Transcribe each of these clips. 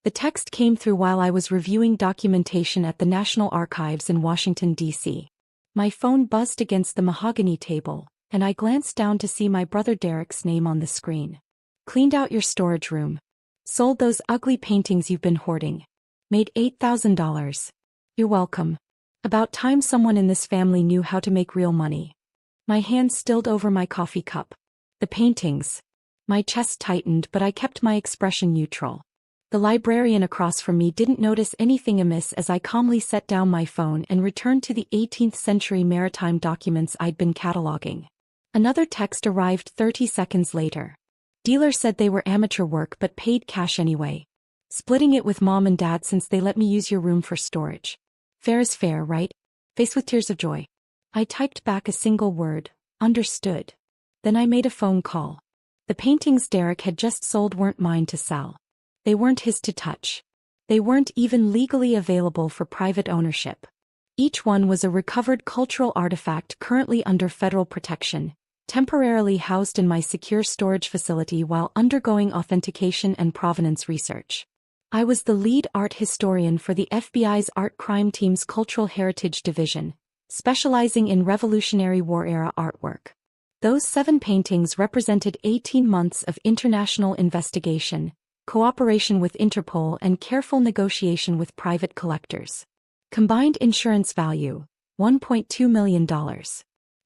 The text came through while I was reviewing documentation at the National Archives in Washington, D.C. My phone buzzed against the mahogany table, and I glanced down to see my brother Derek's name on the screen. Cleaned out your storage room. Sold those ugly paintings you've been hoarding. Made $8,000. You're welcome. About time someone in this family knew how to make real money. My hand stilled over my coffee cup. The paintings. My chest tightened, but I kept my expression neutral. The librarian across from me didn't notice anything amiss as I calmly set down my phone and returned to the 18th century maritime documents I'd been cataloging. Another text arrived 30 seconds later. Dealer said they were amateur work but paid cash anyway. Splitting it with mom and dad since they let me use your room for storage. Fair is fair, right? Face with tears of joy. I typed back a single word, understood. Then I made a phone call. The paintings Derek had just sold weren't mine to sell. They weren't his to touch. They weren't even legally available for private ownership. Each one was a recovered cultural artifact currently under federal protection, temporarily housed in my secure storage facility while undergoing authentication and provenance research. I was the lead art historian for the FBI's Art Crime Team's Cultural Heritage Division, specializing in Revolutionary War-era artwork. Those 7 paintings represented 18 months of international investigation, cooperation with Interpol and careful negotiation with private collectors. Combined insurance value, $1.2 million.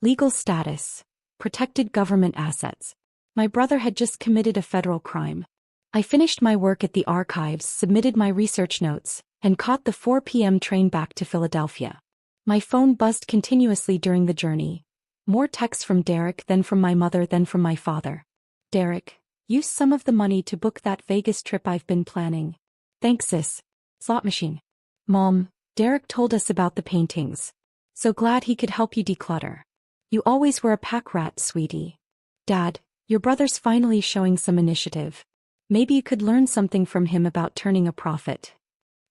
Legal status, protected government assets. My brother had just committed a federal crime. I finished my work at the archives, submitted my research notes, and caught the 4 p.m. train back to Philadelphia. My phone buzzed continuously during the journey. More texts from Derek, then from my mother, then from my father. Derek, use some of the money to book that Vegas trip I've been planning. Thanks, sis. Slot machine. Mom, Derek told us about the paintings. So glad he could help you declutter. You always were a pack rat, sweetie. Dad, your brother's finally showing some initiative. Maybe you could learn something from him about turning a profit.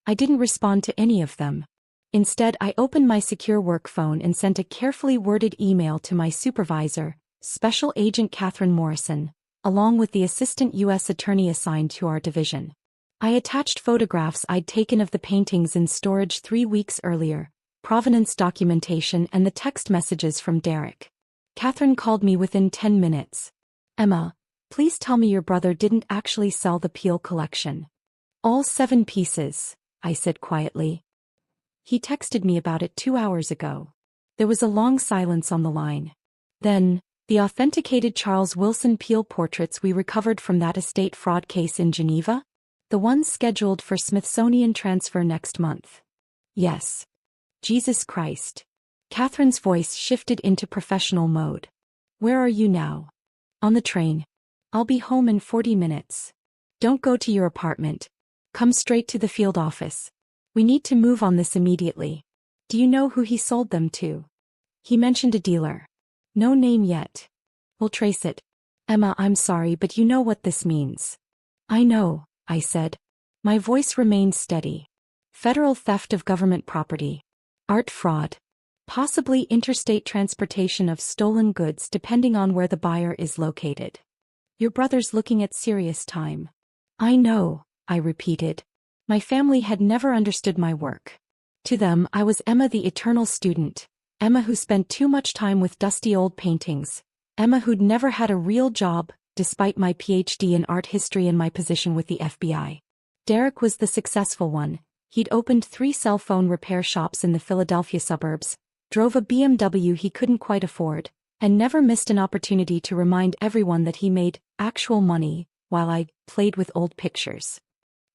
I didn't respond to any of them. Instead, I opened my secure work phone and sent a carefully worded email to my supervisor, Special Agent Catherine Morrison, along with the assistant U.S. attorney assigned to our division. I attached photographs I'd taken of the paintings in storage 3 weeks earlier, provenance documentation and the text messages from Derek. Catherine called me within 10 minutes. Emma, please tell me your brother didn't actually sell the Peel collection. All 7 pieces, I said quietly. He texted me about it 2 hours ago. There was a long silence on the line. Then, the authenticated Charles Wilson Peel portraits we recovered from that estate fraud case in Geneva? The ones scheduled for Smithsonian transfer next month. Yes. Jesus Christ. Catherine's voice shifted into professional mode. Where are you now? On the train. I'll be home in 40 minutes. Don't go to your apartment. Come straight to the field office. We need to move on this immediately. Do you know who he sold them to? He mentioned a dealer. No name yet. We'll trace it. Emma, I'm sorry, but you know what this means. I know, I said. My voice remained steady. Federal theft of government property. Art fraud. Possibly interstate transportation of stolen goods depending on where the buyer is located. Your brother's looking at serious time. I know, I repeated. My family had never understood my work. To them, I was Emma the eternal student. Emma who spent too much time with dusty old paintings. Emma who'd never had a real job, despite my PhD in art history and my position with the FBI. Derek was the successful one. He'd opened 3 cell phone repair shops in the Philadelphia suburbs, drove a BMW he couldn't quite afford, and never missed an opportunity to remind everyone that he made actual money, while I played with old pictures.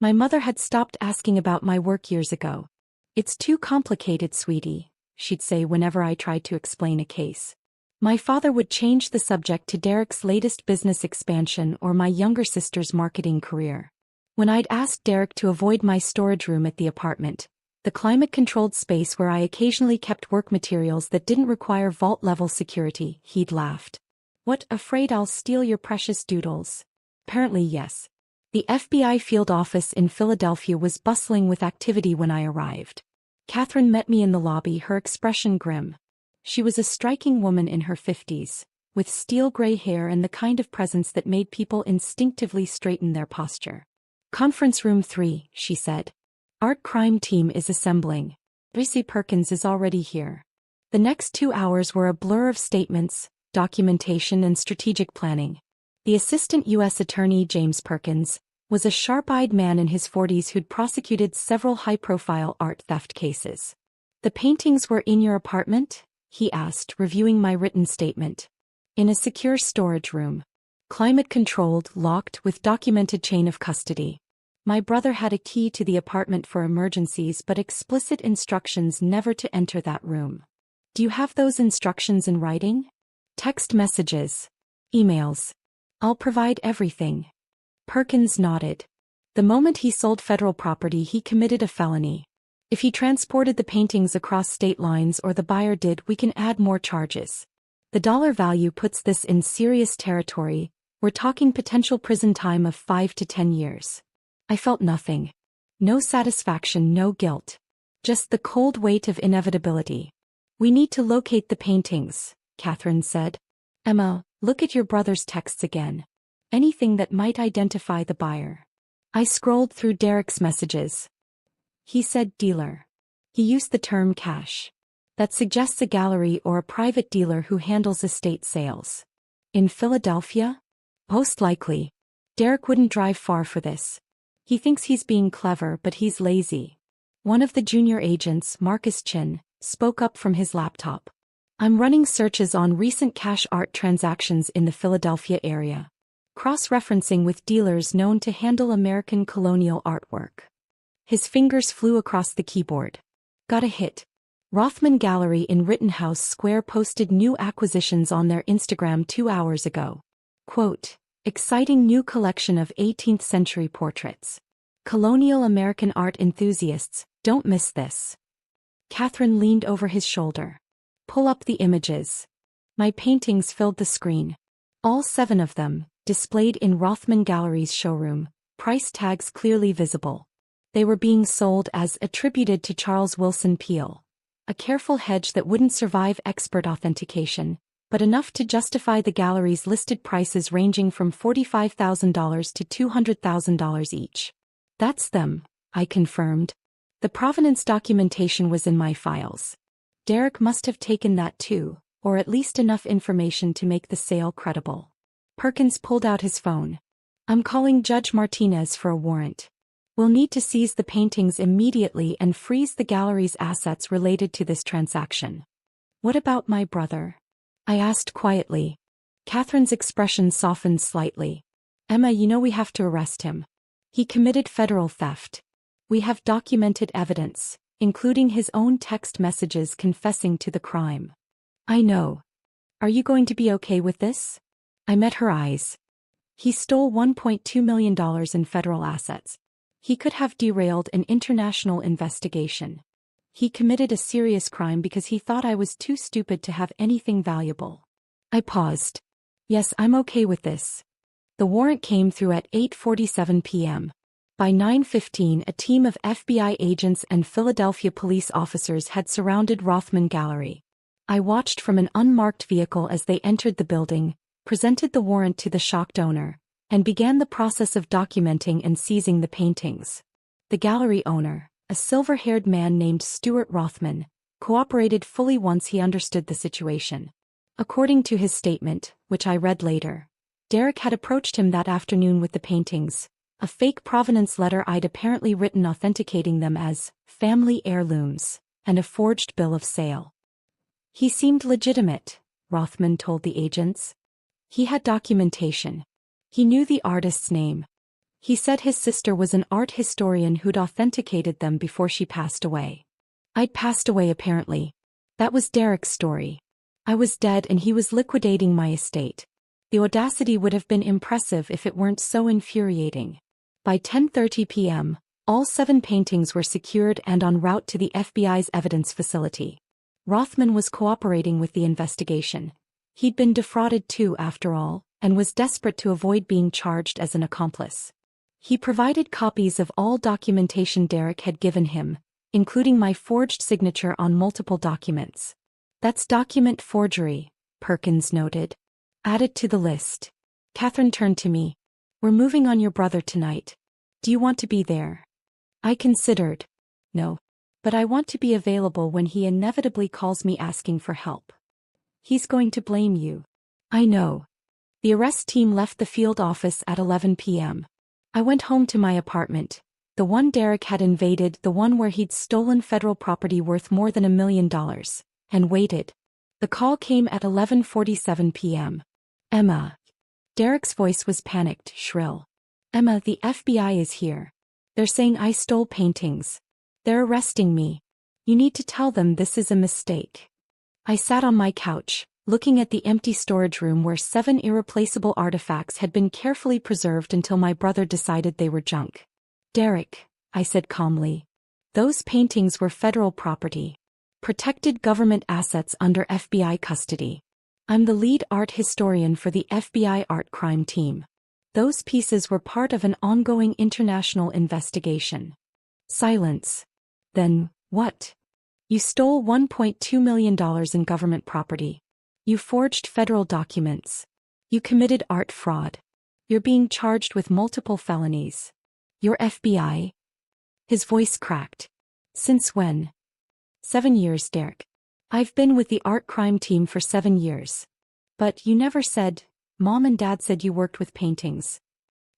My mother had stopped asking about my work years ago. It's too complicated, sweetie, she'd say whenever I tried to explain a case. My father would change the subject to Derek's latest business expansion or my younger sister's marketing career. When I'd asked Derek to avoid my storage room at the apartment, the climate-controlled space where I occasionally kept work materials that didn't require vault-level security, he'd laughed. What, afraid I'll steal your precious doodles? Apparently yes. The FBI field office in Philadelphia was bustling with activity when I arrived. Catherine met me in the lobby, her expression grim. She was a striking woman in her 50s, with steel gray hair and the kind of presence that made people instinctively straighten their posture. Conference room 3, she said. Art crime team is assembling. Tracy Perkins is already here. The next 2 hours were a blur of statements, documentation and strategic planning. The assistant U.S. attorney, James Perkins, was a sharp-eyed man in his 40s who'd prosecuted several high-profile art theft cases. The paintings were in your apartment? He asked, reviewing my written statement. In a secure storage room. Climate-controlled, locked, with documented chain of custody. My brother had a key to the apartment for emergencies but explicit instructions never to enter that room. Do you have those instructions in writing? Text messages. Emails. I'll provide everything. Perkins nodded. The moment he sold federal property, he committed a felony. If he transported the paintings across state lines or the buyer did, we can add more charges. The dollar value puts this in serious territory. We're talking potential prison time of 5 to 10 years. I felt nothing. No satisfaction, no guilt. Just the cold weight of inevitability. We need to locate the paintings, Catherine said. Emma, look at your brother's texts again. Anything that might identify the buyer. I scrolled through Derek's messages. He said dealer. He used the term cash. That suggests a gallery or a private dealer who handles estate sales. In Philadelphia? Most likely. Derek wouldn't drive far for this. He thinks he's being clever, but he's lazy. One of the junior agents, Marcus Chin, spoke up from his laptop. I'm running searches on recent cash art transactions in the Philadelphia area. Cross-referencing with dealers known to handle American colonial artwork. His fingers flew across the keyboard. Got a hit. Rothman Gallery in Rittenhouse Square posted new acquisitions on their Instagram 2 hours ago. Quote, exciting new collection of 18th century portraits. Colonial American art enthusiasts, don't miss this. Catherine leaned over his shoulder. Pull up the images. My paintings filled the screen. All 7 of them, displayed in Rothman Gallery's showroom, price tags clearly visible. They were being sold as attributed to Charles Wilson Peale. A careful hedge that wouldn't survive expert authentication, but enough to justify the gallery's listed prices ranging from $45,000 to $200,000 each. That's them, I confirmed. The provenance documentation was in my files. Derek must have taken that too, or at least enough information to make the sale credible. Perkins pulled out his phone. I'm calling Judge Martinez for a warrant. We'll need to seize the paintings immediately and freeze the gallery's assets related to this transaction. What about my brother? I asked quietly. Catherine's expression softened slightly. Emma, you know we have to arrest him. He committed federal theft. We have documented evidence, including his own text messages confessing to the crime. I know. Are you going to be okay with this? I met her eyes. He stole $1.2 million in federal assets. He could have derailed an international investigation. He committed a serious crime because he thought I was too stupid to have anything valuable. I paused. Yes, I'm okay with this. The warrant came through at 8:47 p.m. By 9:15, a team of FBI agents and Philadelphia police officers had surrounded Rothman Gallery. I watched from an unmarked vehicle as they entered the building, presented the warrant to the shocked owner, and began the process of documenting and seizing the paintings. The gallery owner, a silver-haired man named Stuart Rothman, cooperated fully once he understood the situation. According to his statement, which I read later, Derek had approached him that afternoon with the paintings, a fake provenance letter I'd apparently written authenticating them as family heirlooms, and a forged bill of sale. He seemed legitimate, Rothman told the agents. He had documentation. He knew the artist's name. He said his sister was an art historian who'd authenticated them before she passed away. I'd passed away apparently. That was Derek's story. I was dead and he was liquidating my estate. The audacity would have been impressive if it weren't so infuriating. By 10:30 p.m., all 7 paintings were secured and en route to the FBI's evidence facility. Rothman was cooperating with the investigation. He'd been defrauded too, after all, and was desperate to avoid being charged as an accomplice. He provided copies of all documentation Derek had given him, including my forged signature on multiple documents. That's document forgery, Perkins noted. Add it to the list. Catherine turned to me. We're moving on your brother tonight. Do you want to be there? I considered. No. But I want to be available when he inevitably calls me asking for help. He's going to blame you. I know. The arrest team left the field office at 11 p.m. I went home to my apartment, the one Derek had invaded, the one where he'd stolen federal property worth more than $1 million, and waited. The call came at 11:47 p.m. Emma. Derek's voice was panicked, shrill. Emma, the FBI is here. They're saying I stole paintings. They're arresting me. You need to tell them this is a mistake. I sat on my couch, looking at the empty storage room where 7 irreplaceable artifacts had been carefully preserved until my brother decided they were junk. Derek, I said calmly. Those paintings were federal property. Protected government assets under FBI custody. I'm the lead art historian for the FBI art crime team. Those pieces were part of an ongoing international investigation. Silence. Then, what? You stole $1.2 million in government property. You forged federal documents. You committed art fraud. You're being charged with multiple felonies. You're FBI? His voice cracked. Since when? 7 years, Derek. I've been with the art crime team for 7 years. But you never said, Mom and Dad said you worked with paintings.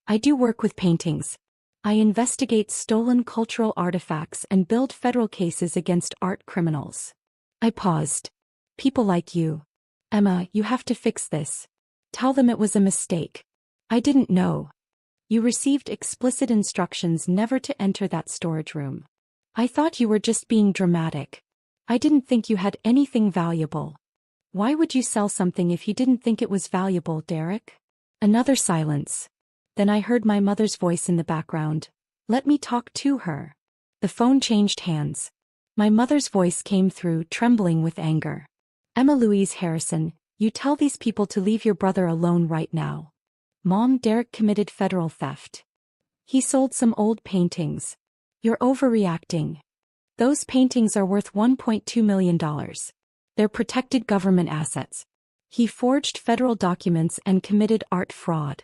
I do work with paintings. I investigate stolen cultural artifacts and build federal cases against art criminals. I paused. People like you. Emma, you have to fix this. Tell them it was a mistake. I didn't know. You received explicit instructions never to enter that storage room. I thought you were just being dramatic. I didn't think you had anything valuable. Why would you sell something if you didn't think it was valuable, Derek? Another silence. Then I heard my mother's voice in the background. Let me talk to her. The phone changed hands. My mother's voice came through, trembling with anger. Emma Louise Harrison, you tell these people to leave your brother alone right now. Mom, Derek committed federal theft. He sold some old paintings. You're overreacting. Those paintings are worth $1.2 million. They're protected government assets. He forged federal documents and committed art fraud.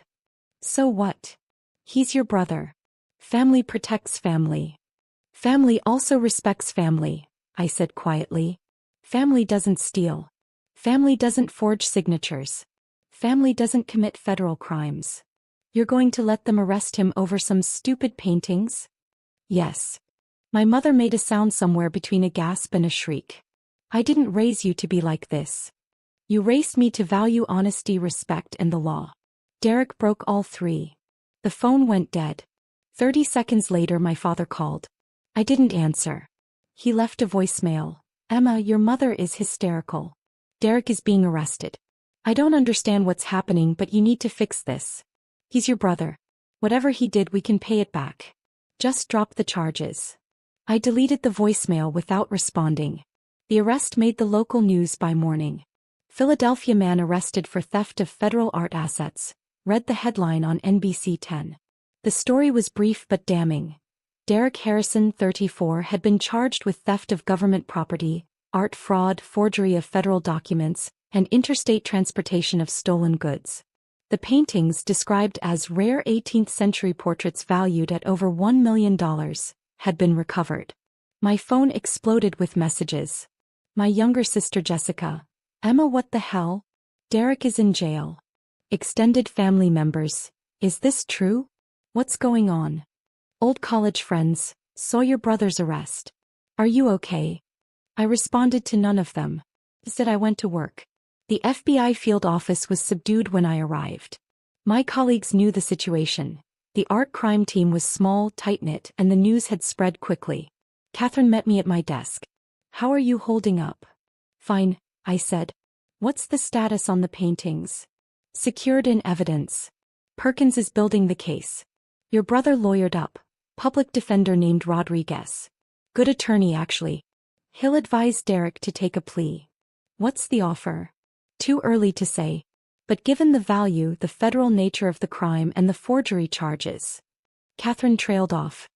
So what? He's your brother. Family protects family. Family also respects family, I said quietly. Family doesn't steal. Family doesn't forge signatures. Family doesn't commit federal crimes. You're going to let them arrest him over some stupid paintings? Yes. My mother made a sound somewhere between a gasp and a shriek. I didn't raise you to be like this. You raised me to value honesty, respect, and the law. Derek broke all three. The phone went dead. 30 seconds later my father called. I didn't answer. He left a voicemail. Emma, your mother is hysterical. Derek is being arrested. I don't understand what's happening, but you need to fix this. He's your brother. Whatever he did, we can pay it back. Just drop the charges. I deleted the voicemail without responding. The arrest made the local news by morning. Philadelphia man arrested for theft of federal art assets, read the headline on NBC 10. The story was brief but damning. Derek Harrison, 34, had been charged with theft of government property, art fraud, forgery of federal documents, and interstate transportation of stolen goods. The paintings, described as rare 18th-century portraits valued at over $1 million, had been recovered. My phone exploded with messages. My younger sister Jessica. Emma, what the hell? Derek is in jail. Extended family members. Is this true? What's going on? Old college friends. Saw your brother's arrest. Are you okay? I responded to none of them. Instead, I went to work. The FBI field office was subdued when I arrived. My colleagues knew the situation. The art crime team was small, tight-knit, and the news had spread quickly. Catherine met me at my desk. How are you holding up? Fine, I said. What's the status on the paintings? Secured in evidence. Perkins is building the case. Your brother lawyered up. Public defender named Rodriguez. Good attorney, actually. He'll advise Derek to take a plea. What's the offer? Too early to say. But given the value, the federal nature of the crime, and the forgery charges. Catherine trailed off.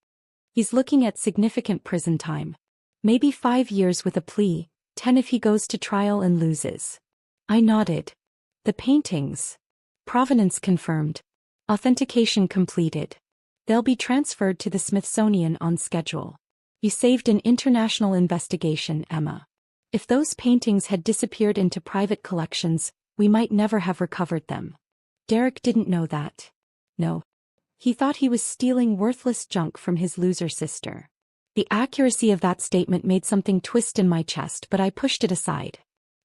He's looking at significant prison time. Maybe 5 years with a plea, 10 if he goes to trial and loses. I nodded. The paintings. Provenance confirmed. Authentication completed. They'll be transferred to the Smithsonian on schedule. You saved an international investigation, Emma. If those paintings had disappeared into private collections, we might never have recovered them. Derek didn't know that. No. He thought he was stealing worthless junk from his loser sister. The accuracy of that statement made something twist in my chest, but I pushed it aside.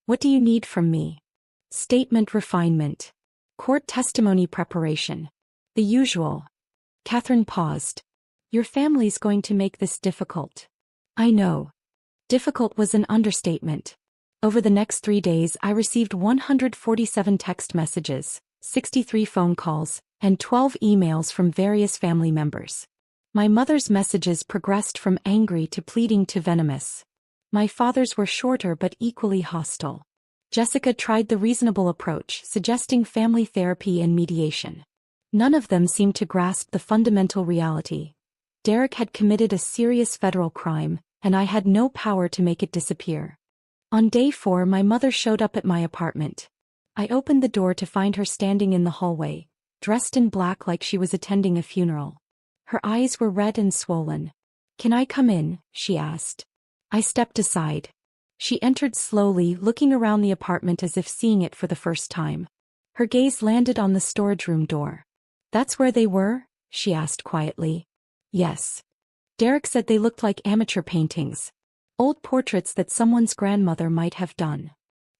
What do you need from me? Statement refinement. Court testimony preparation. The usual. Catherine paused. Your family's going to make this difficult. I know. Difficult was an understatement. Over the next 3 days I received 147 text messages, 63 phone calls, and 12 emails from various family members. My mother's messages progressed from angry to pleading to venomous. My father's were shorter but equally hostile. Jessica tried the reasonable approach, suggesting family therapy and mediation. None of them seemed to grasp the fundamental reality. Derek had committed a serious federal crime, and I had no power to make it disappear. On day 4, my mother showed up at my apartment. I opened the door to find her standing in the hallway, dressed in black like she was attending a funeral. Her eyes were red and swollen. "Can I come in?" she asked. I stepped aside. She entered slowly, looking around the apartment as if seeing it for the first time. Her gaze landed on the storage room door. "That's where they were?" she asked quietly. "Yes." Derek said they looked like amateur paintings. Old portraits that someone's grandmother might have done.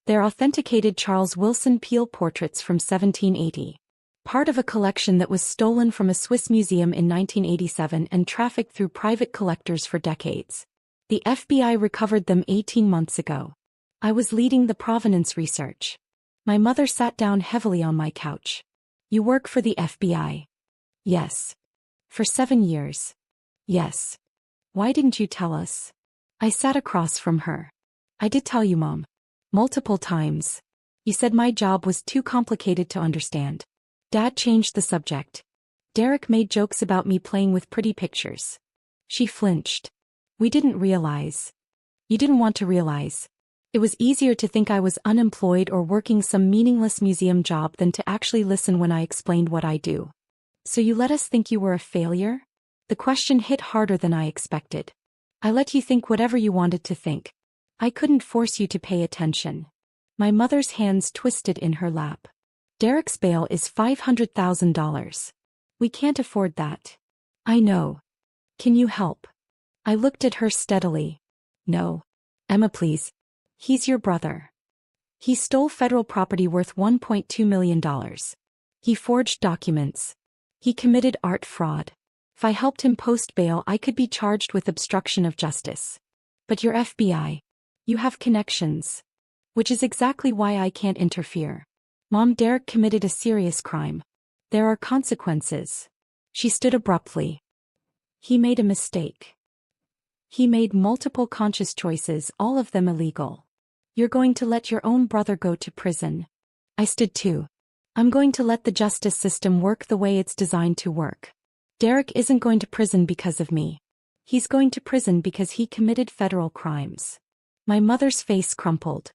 They're authenticated Charles Wilson Peale portraits from 1780. Part of a collection that was stolen from a Swiss museum in 1987 and trafficked through private collectors for decades. The FBI recovered them 18 months ago. I was leading the provenance research. My mother sat down heavily on my couch. "You work for the FBI?" "Yes." "For 7 years?" "Yes." "Why didn't you tell us?" I sat across from her. "I did tell you, Mom. Multiple times. You said my job was too complicated to understand." Dad changed the subject. "Derek made jokes about me playing with pretty pictures." She flinched. "We didn't realize." "You didn't want to realize. It was easier to think I was unemployed or working some meaningless museum job than to actually listen when I explained what I do." "So you let us think you were a failure?" The question hit harder than I expected. "I let you think whatever you wanted to think. I couldn't force you to pay attention." My mother's hands twisted in her lap. "Derek's bail is $500,000. We can't afford that." "I know. Can you help?" I looked at her steadily. "No. Emma, please. He's your brother. He stole federal property worth $1.2 million. He forged documents. He committed art fraud. If I helped him post bail, I could be charged with obstruction of justice. But you're FBI. You have connections. Which is exactly why I can't interfere. Mom, Derek committed a serious crime. There are consequences." She stood abruptly. "He made a mistake. He made multiple conscious choices, all of them illegal. You're going to let your own brother go to prison." I stood too. "I'm going to let the justice system work the way it's designed to work. Derek isn't going to prison because of me. He's going to prison because he committed federal crimes." My mother's face crumpled.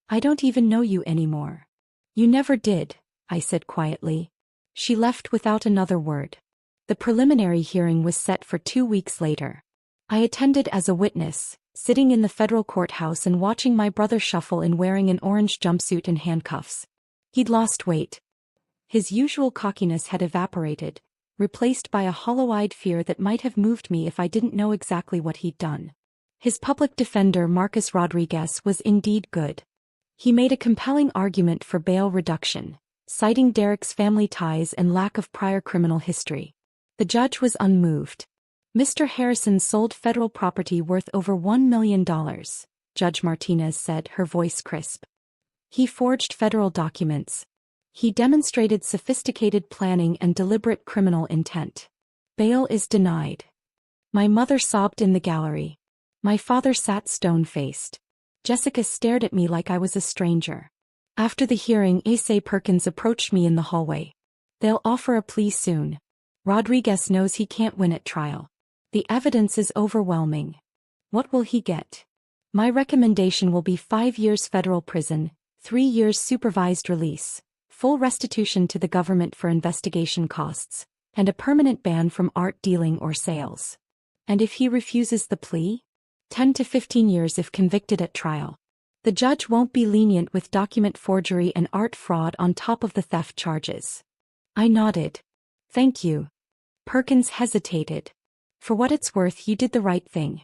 "I don't even know you anymore." "You never did," I said quietly. She left without another word. The preliminary hearing was set for 2 weeks later. I attended as a witness, sitting in the federal courthouse and watching my brother shuffle in wearing an orange jumpsuit and handcuffs. He'd lost weight. His usual cockiness had evaporated, replaced by a hollow-eyed fear that might have moved me if I didn't know exactly what he'd done. His public defender, Marcus Rodriguez, was indeed good. He made a compelling argument for bail reduction, citing Derek's family ties and lack of prior criminal history. The judge was unmoved. "Mr. Harrison sold federal property worth over $1 million, Judge Martinez said, her voice crisp. He forged federal documents. He demonstrated sophisticated planning and deliberate criminal intent. Bail is denied." My mother sobbed in the gallery. My father sat stone-faced. Jessica stared at me like I was a stranger. After the hearing, Asa Perkins approached me in the hallway. "They'll offer a plea soon. Rodriguez knows he can't win at trial. The evidence is overwhelming." "What will he get?" "My recommendation will be 5 years federal prison, 3 years supervised release, full restitution to the government for investigation costs, and a permanent ban from art dealing or sales. And if he refuses the plea? 10 to 15 years if convicted at trial. The judge won't be lenient with document forgery and art fraud on top of the theft charges. I nodded. Thank you. Perkins hesitated. For what it's worth, you did the right thing.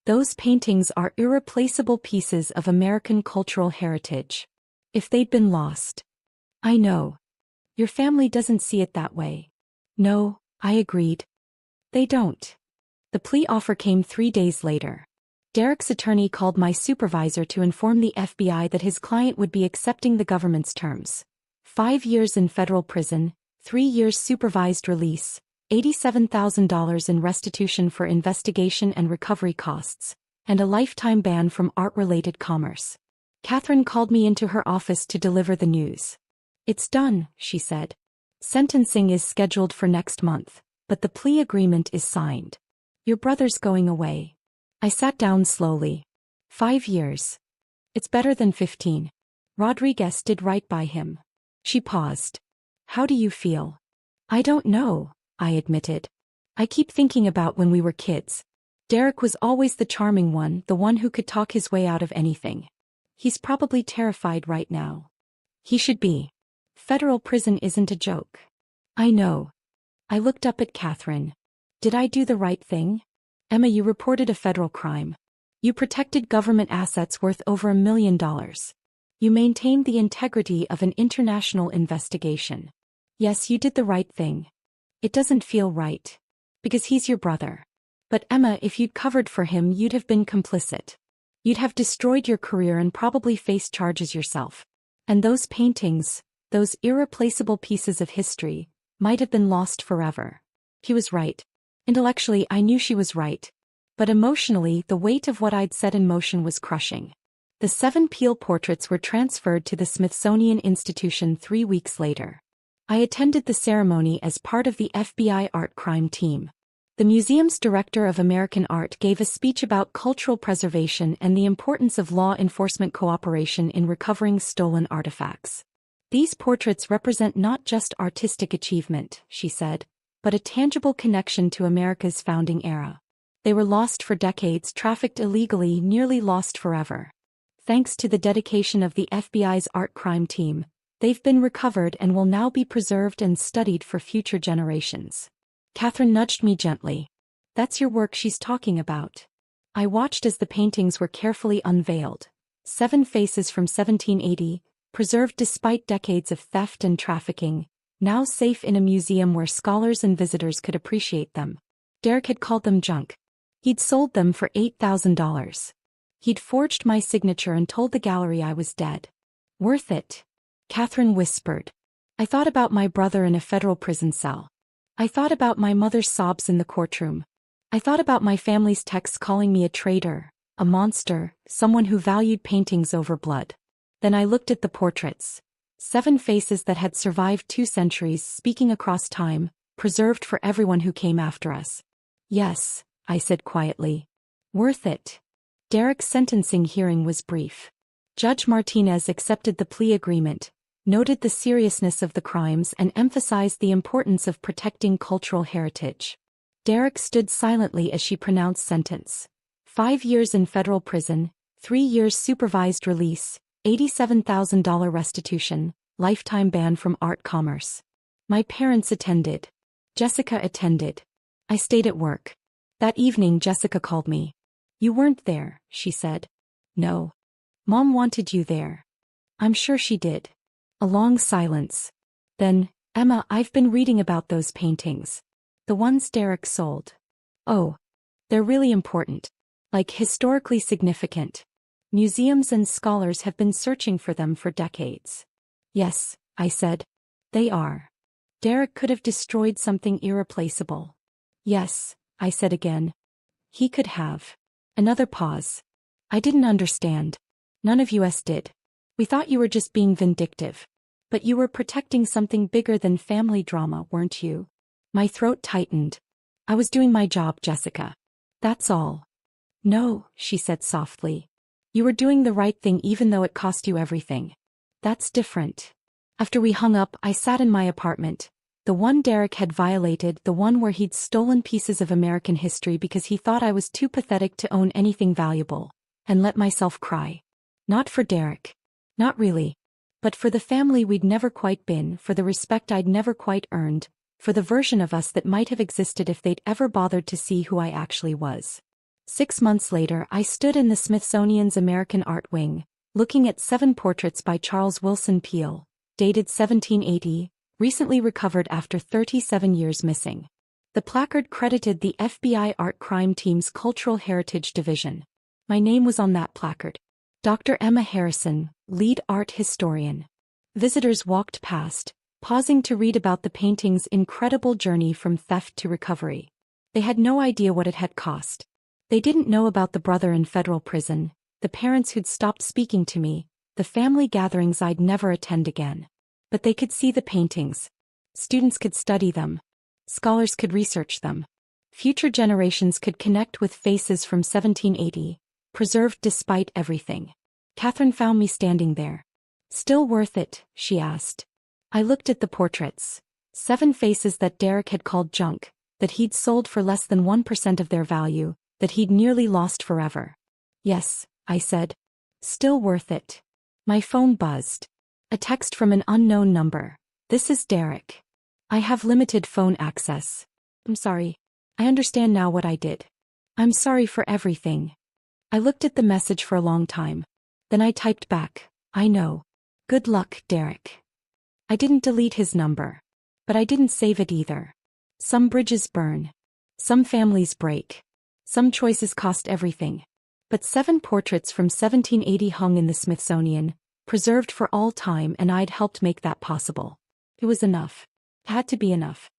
Those paintings are irreplaceable pieces of American cultural heritage. If they'd been lost. I know. Your family doesn't see it that way. No, I agreed. They don't. The plea offer came 3 days later. Derek's attorney called my supervisor to inform the FBI that his client would be accepting the government's terms. 5 years in federal prison, 3 years supervised release, $87,000 in restitution for investigation and recovery costs, and a lifetime ban from art-related commerce. Catherine called me into her office to deliver the news. It's done, she said. Sentencing is scheduled for next month, but the plea agreement is signed. Your brother's going away. I sat down slowly. 5 years. It's better than 15. Rodriguez did right by him. She paused. How do you feel? I don't know, I admitted. I keep thinking about when we were kids. Derek was always the charming one, the one who could talk his way out of anything. He's probably terrified right now. He should be. Federal prison isn't a joke. I know. I looked up at Catherine. Did I do the right thing? Emma, you reported a federal crime. You protected government assets worth over $1 million. You maintained the integrity of an international investigation. Yes, you did the right thing. It doesn't feel right. Because he's your brother. But Emma, if you'd covered for him, you'd have been complicit. You'd have destroyed your career and probably faced charges yourself. And those paintings, those irreplaceable pieces of history, might have been lost forever. He was right. Intellectually, I knew she was right. But emotionally, the weight of what I'd set in motion was crushing. The 7 Peale portraits were transferred to the Smithsonian Institution 3 weeks later. I attended the ceremony as part of the FBI art crime team. The museum's director of American art gave a speech about cultural preservation and the importance of law enforcement cooperation in recovering stolen artifacts. These portraits represent not just artistic achievement, she said, but a tangible connection to America's founding era. They were lost for decades, trafficked illegally, nearly lost forever. Thanks to the dedication of the FBI's art crime team, they've been recovered and will now be preserved and studied for future generations. Catherine nudged me gently. That's your work she's talking about. I watched as the paintings were carefully unveiled. 7 faces from 1780, preserved despite decades of theft and trafficking, now safe in a museum where scholars and visitors could appreciate them. Derek had called them junk. He'd sold them for $8,000. He'd forged my signature and told the gallery I was dead. Worth it, Catherine whispered. I thought about my brother in a federal prison cell. I thought about my mother's sobs in the courtroom. I thought about my family's texts calling me a traitor, a monster, someone who valued paintings over blood. Then I looked at the portraits. 7 faces that had survived 2 centuries, speaking across time, preserved for everyone who came after us. Yes, I said quietly. Worth it. Derek's sentencing hearing was brief. Judge Martinez accepted the plea agreement, noted the seriousness of the crimes and emphasized the importance of protecting cultural heritage. Derek stood silently as she pronounced sentence. 5 years in federal prison, 3 years supervised release, $87,000 restitution, lifetime ban from art commerce. My parents attended. Jessica attended. I stayed at work. That evening Jessica called me. You weren't there, she said. No. Mom wanted you there. I'm sure she did. A long silence. Then, Emma, I've been reading about those paintings. The ones Derek sold. Oh. They're really important. Like historically significant. Museums and scholars have been searching for them for decades. Yes, I said. They are. Derek could have destroyed something irreplaceable. Yes, I said again. He could have. Another pause. I didn't understand. None of us did. We thought you were just being vindictive. But you were protecting something bigger than family drama, weren't you? My throat tightened. I was doing my job, Jessica. That's all. No, she said softly. You were doing the right thing even though it cost you everything. That's different. After we hung up, I sat in my apartment, The one Derek had violated, the one where he'd stolen pieces of American history because he thought I was too pathetic to own anything valuable, and let myself cry. Not for Derek. Not really. But for the family we'd never quite been, for the respect I'd never quite earned, for the version of us that might have existed if they'd ever bothered to see who I actually was. 6 months later, I stood in the Smithsonian's American Art Wing, looking at 7 portraits by Charles Willson Peale, dated 1780, recently recovered after 37 years missing. The placard credited the FBI Art Crime Team's Cultural Heritage Division. My name was on that placard. Dr. Emma Harrison, lead art historian. Visitors walked past, pausing to read about the painting's incredible journey from theft to recovery. They had no idea what it had cost. They didn't know about the brother in federal prison, the parents who'd stopped speaking to me, the family gatherings I'd never attend again. But they could see the paintings. Students could study them. Scholars could research them. Future generations could connect with faces from 1780, preserved despite everything. Catherine found me standing there. Still worth it, she asked. I looked at the portraits. 7 faces that Derek had called junk, that he'd sold for less than 1% of their value, that he'd nearly lost forever. Yes, I said. Still worth it. My phone buzzed. A text from an unknown number. This is Derek. I have limited phone access. I'm sorry. I understand now what I did. I'm sorry for everything. I looked at the message for a long time. Then I typed back, I know. Good luck, Derek. I didn't delete his number. But I didn't save it either. Some bridges burn. Some families break. Some choices cost everything. But 7 portraits from 1780 hung in the Smithsonian, preserved for all time, and I'd helped make that possible. It was enough. It had to be enough.